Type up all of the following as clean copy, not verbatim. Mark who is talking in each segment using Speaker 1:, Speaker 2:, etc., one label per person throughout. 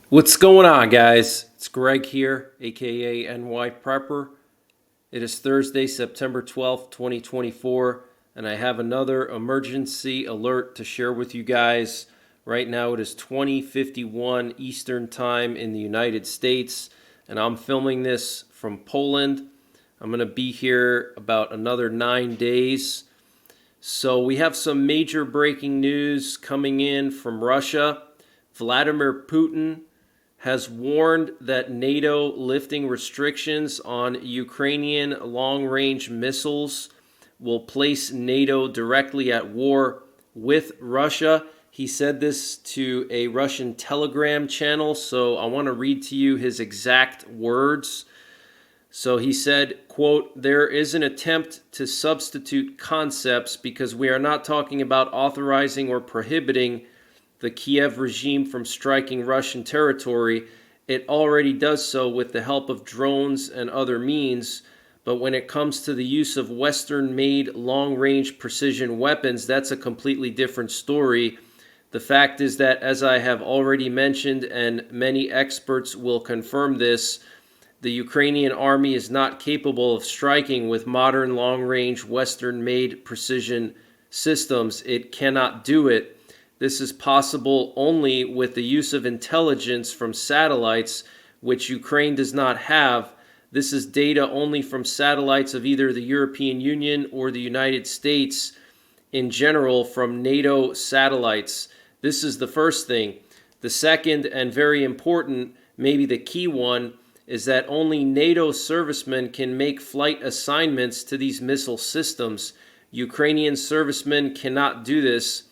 Speaker 1: What's going on, guys? It's Greg here, aka NYPrepper. It is Thursday, September 12th, 2024, and I have another emergency alert to share with you guys. Right now it is 20:51 Eastern Time in the United States, and I'm filming this from Poland. I'm going to be here about another 9 days. So we have some major breaking news coming in from Russia. Vladimir Putin has warned that NATO lifting restrictions on Ukrainian long-range missiles will place NATO directly at war with Russia. He said this to a Russian Telegram channel, so I want to read to you his exact words. So he said, quote, "There is an attempt to substitute concepts because we are not talking about authorizing or prohibiting the Kiev regime from striking Russian territory. It already does so with the help of drones and other means. But when it comes to the use of Western-made long-range precision weapons, that's a completely different story. The fact is that, as I have already mentioned, and many experts will confirm this, the Ukrainian army is not capable of striking with modern long-range Western-made precision systems. It cannot do it. This is possible only with the use of intelligence from satellites, which Ukraine does not have. This is data only from satellites of either the European Union or the United States, in general from NATO satellites. This is the first thing. The second, and very important, maybe the key one, is that only NATO servicemen can make flight assignments to these missile systems. Ukrainian servicemen cannot do this.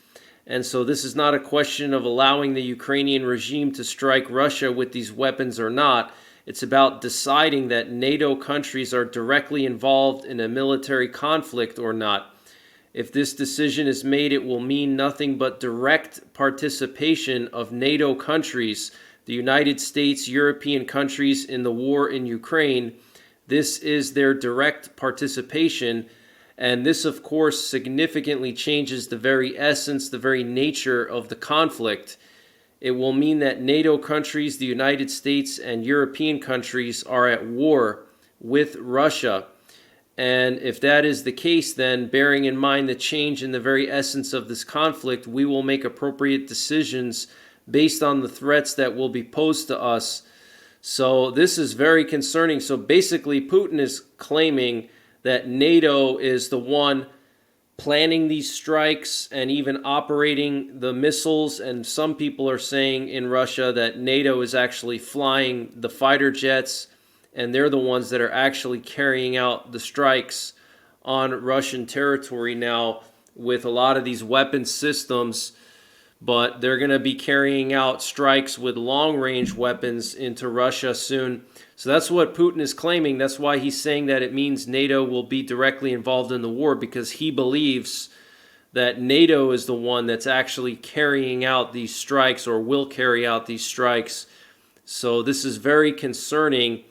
Speaker 1: And so this is not a question of allowing the Ukrainian regime to strike Russia with these weapons or not. It's about deciding that NATO countries are directly involved in a military conflict or not. If this decision is made, it will mean nothing but direct participation of NATO countries, the United States, European countries, in the war in Ukraine. This is their direct participation. And this, of course, significantly changes the very essence, the very nature of the conflict. It will mean that NATO countries, the United States, and European countries are at war with Russia. And if that is the case, then bearing in mind the change in the very essence of this conflict, we will make appropriate decisions based on the threats that will be posed to us. So this is very concerning. So basically, Putin is claiming that NATO is the one planning these strikes and even operating the missiles. And some people are saying in Russia that NATO is actually flying the fighter jets, and they're the ones that are actually carrying out the strikes on Russian territory now with a lot of these weapon systems. But they're going to be carrying out strikes with long-range weapons into Russia soon. So that's what Putin is claiming. That's why he's saying that it means NATO will be directly involved in the war, because he believes that NATO is the one that's actually carrying out these strikes, or will carry out these strikes. So this is very concerning.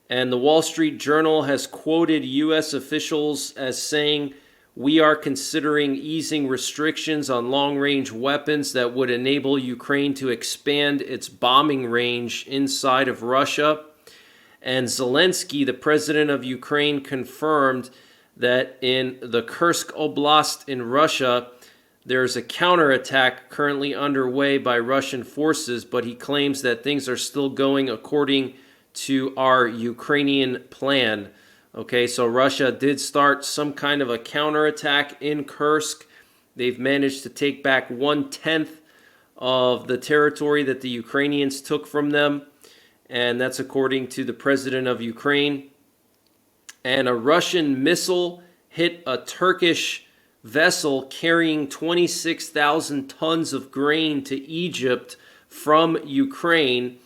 Speaker 1: And the Wall Street Journal has quoted U.S. officials as saying, "We are considering easing restrictions on long-range weapons that would enable Ukraine to expand its bombing range inside of Russia." And Zelensky, the president of Ukraine, confirmed that in the Kursk Oblast in Russia, there's a counterattack currently underway by Russian forces, but he claims that things are still going according to our Ukrainian plan. Okay, so Russia did start some kind of a counterattack in Kursk. They've managed to take back 1/10 of the territory that the Ukrainians took from them, and that's according to the president of Ukraine. And a Russian missile hit a Turkish vessel carrying 26,000 tons of grain to Egypt from Ukraine,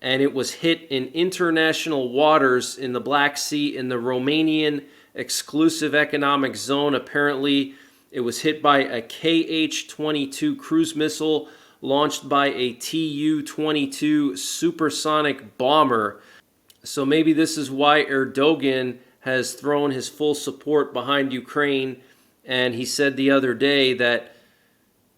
Speaker 1: and it was hit in international waters in the Black Sea in the Romanian exclusive economic zone. Apparently, it was hit by a Kh-22 cruise missile launched by a Tu-22 supersonic bomber. So maybe this is why Erdogan has thrown his full support behind Ukraine. And he said the other day that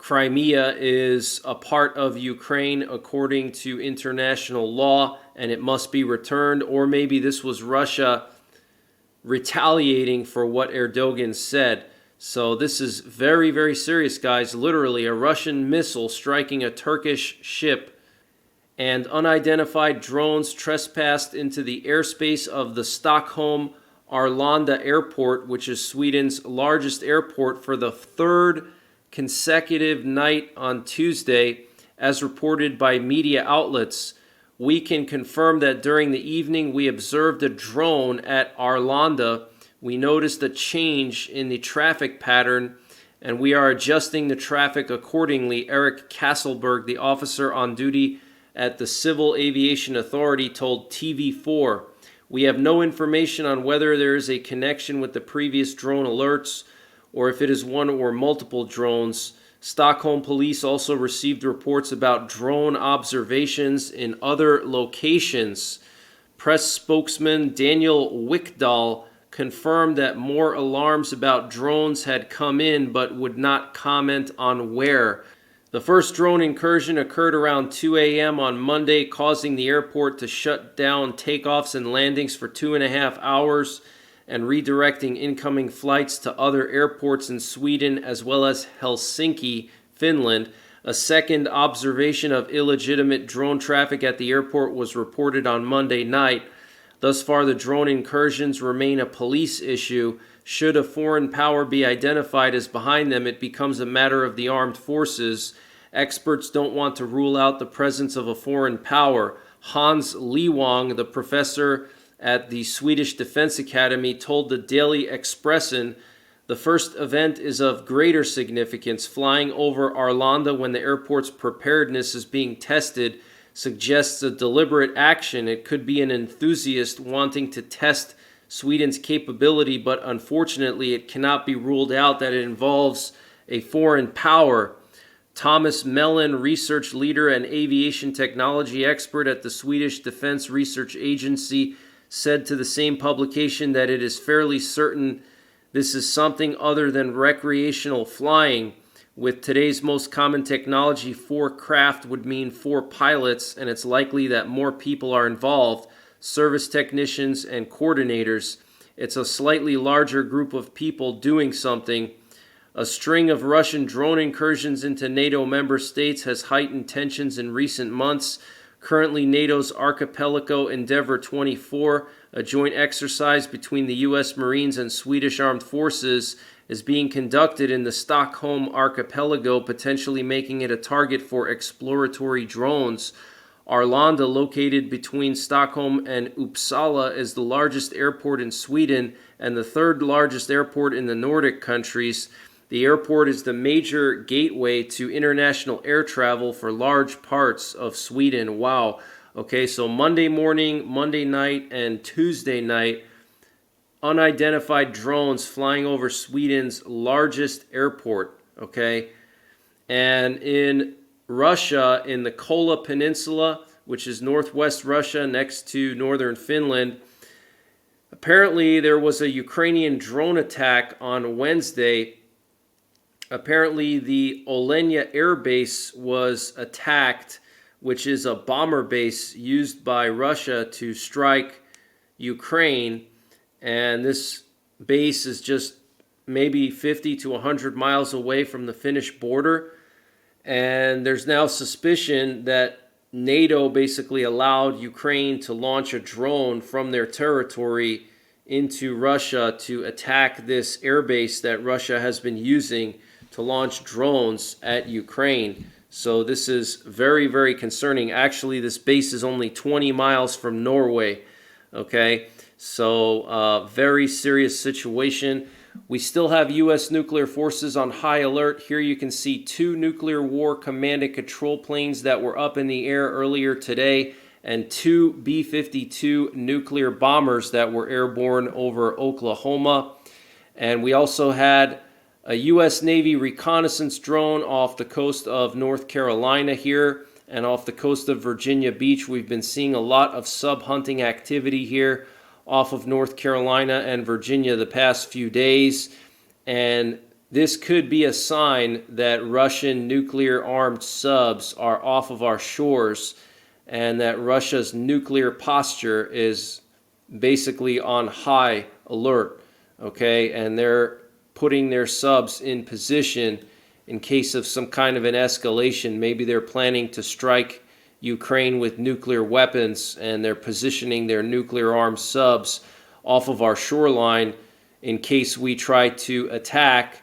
Speaker 1: Crimea is a part of Ukraine according to international law, and it must be returned. Or maybe this was Russia retaliating for what Erdogan said. So this is very, very serious, guys. Literally, a Russian missile striking a Turkish ship, and unidentified drones trespassed into the airspace of the Stockholm Arlanda Airport, which is Sweden's largest airport, for the third consecutive night on Tuesday, as reported by media outlets. We can confirm that during the evening we observed a drone at Arlanda. We noticed a change in the traffic pattern, and we are adjusting the traffic accordingly, Eric Kasselberg, the officer on duty at the Civil Aviation Authority, told TV4. We have no information on whether there is a connection with the previous drone alerts or if it is one or multiple drones. Stockholm police also received reports about drone observations in other locations. Press spokesman Daniel Wickdahl confirmed that more alarms about drones had come in but would not comment on where. The first drone incursion occurred around 2 a.m. on Monday, causing the airport to shut down takeoffs and landings for 2.5 hours and redirecting incoming flights to other airports in Sweden as well as Helsinki, Finland. A second observation of illegitimate drone traffic at the airport was reported on Monday night. Thus far, the drone incursions remain a police issue. Should a foreign power be identified as behind them, it becomes a matter of the armed forces. Experts don't want to rule out the presence of a foreign power. Hans Liwang, the professor at the Swedish Defense Academy, told the Daily Expressen, the first event is of greater significance. Flying over Arlanda when the airport's preparedness is being tested suggests a deliberate action. It could be an enthusiast wanting to test Sweden's capability, but unfortunately it cannot be ruled out that it involves a foreign power. Thomas Mellon, research leader and aviation technology expert at the Swedish Defense Research Agency, said to the same publication that it is fairly certain this is something other than recreational flying. With today's most common technology, 4 craft would mean 4 pilots, and it's likely that more people are involved, service technicians and coordinators. It's a slightly larger group of people doing something. A string of Russian drone incursions into NATO member states has heightened tensions in recent months. Currently, NATO's Archipelago Endeavour 24, a joint exercise between the U.S. Marines and Swedish Armed Forces, is being conducted in the Stockholm Archipelago, potentially making it a target for exploratory drones. Arlanda, located between Stockholm and Uppsala, is the largest airport in Sweden and the third largest airport in the Nordic countries. The airport is the major gateway to international air travel for large parts of Sweden. Wow. Okay, so Monday morning, Monday night, and Tuesday night, unidentified drones flying over Sweden's largest airport. Okay, and in Russia, in the Kola Peninsula, which is northwest Russia next to northern Finland, apparently there was a Ukrainian drone attack on Wednesday. Apparently, the Olenya Air Base was attacked, which is a bomber base used by Russia to strike Ukraine. And this base is just maybe 50 to 100 miles away from the Finnish border. And there's now suspicion that NATO basically allowed Ukraine to launch a drone from their territory into Russia to attack this airbase that Russia has been using to launch drones at Ukraine. So this is very, very concerning. Actually, this base is only 20 miles from Norway. Okay, so very serious situation. We still have U.S. nuclear forces on high alert. Here you can see 2 nuclear war command and control planes that were up in the air earlier today, and 2 B-52 nuclear bombers that were airborne over Oklahoma. And we also had a U.S. Navy reconnaissance drone off the coast of North Carolina here and off the coast of Virginia Beach. We've been seeing a lot of sub-hunting activity here off of North Carolina and Virginia the past few days. And This could be a sign that Russian nuclear-armed subs are off of our shores and that Russia's nuclear posture is basically on high alert, okay? And they're putting their subs in position in case of some kind of an escalation. Maybe they're planning to strike Ukraine with nuclear weapons, and they're positioning their nuclear-armed subs off of our shoreline in case we try to attack.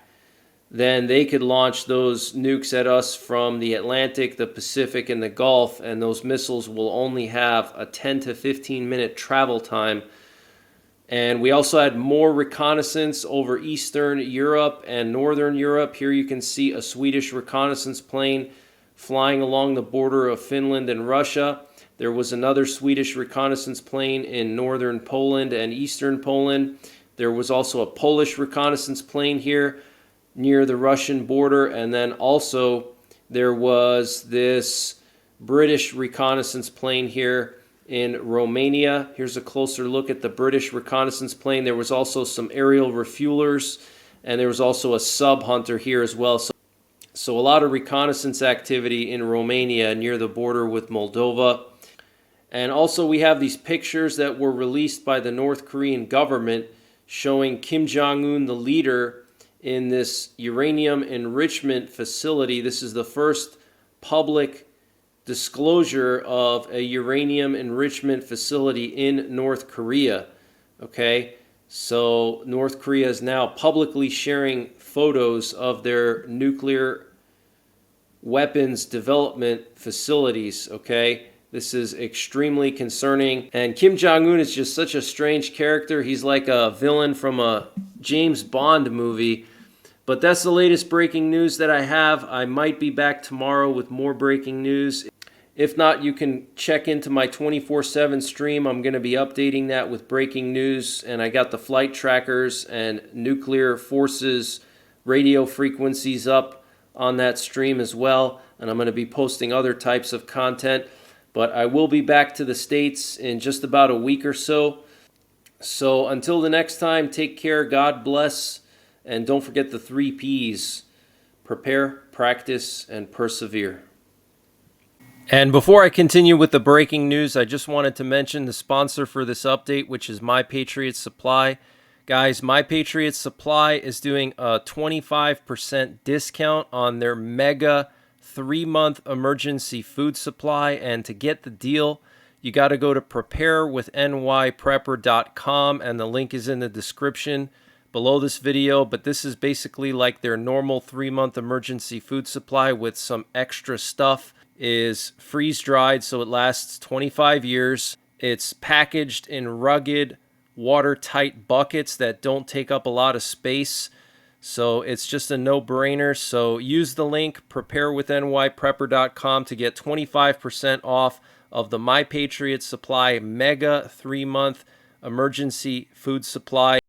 Speaker 1: Then they could launch those nukes at us from the Atlantic, the Pacific, and the Gulf, and those missiles will only have a 10 to 15 minute travel time. And we also had more reconnaissance over Eastern Europe and Northern Europe. Here you can see a Swedish reconnaissance plane flying along the border of Finland and Russia. There was another Swedish reconnaissance plane in northern Poland and eastern Poland. There was also a Polish reconnaissance plane here near the Russian border, and then also there was this British reconnaissance plane here in Romania. Here's a closer look at the British reconnaissance plane. There was also some aerial refuelers, and there was also a sub hunter here as well. So a lot of reconnaissance activity in Romania near the border with Moldova. And also we have these pictures that were released by the North Korean government showing Kim Jong-un, the leader, in this uranium enrichment facility. This is the first public disclosure of a uranium enrichment facility in North Korea. Okay, so North Korea is now publicly sharing photos of their nuclear weapons development facilities. Okay, this is extremely concerning. And Kim Jong-un is just such a strange character. He's like a villain from a James Bond movie. But that's the latest breaking news that I have. I might be back tomorrow with more breaking news. If not, you can check into my 24/7 stream. I'm going to be updating that with breaking news. And I got the flight trackers and nuclear forces radio frequencies up on that stream as well. And I'm going to be posting other types of content. But I will be back to the States in just about a week or so. So until the next time, take care. God bless. And don't forget the 3 P's: prepare, practice, and persevere. And before I continue with the breaking news, I just wanted to mention the sponsor for this update, which is My Patriot Supply. Guys, My Patriot Supply is doing a 25% discount on their mega 3-month emergency food supply. And to get the deal, you got to go to preparewithNYPrepper.com, and the link is in the description below this video. But this is basically like their normal 3-month emergency food supply with some extra stuff. Is freeze dried, so it lasts 25 years. It's packaged in rugged, watertight buckets that don't take up a lot of space. So it's just a no-brainer. So use the link preparewithNYPrepper.com to get 25% off of the My Patriot Supply mega 3-month emergency food supply.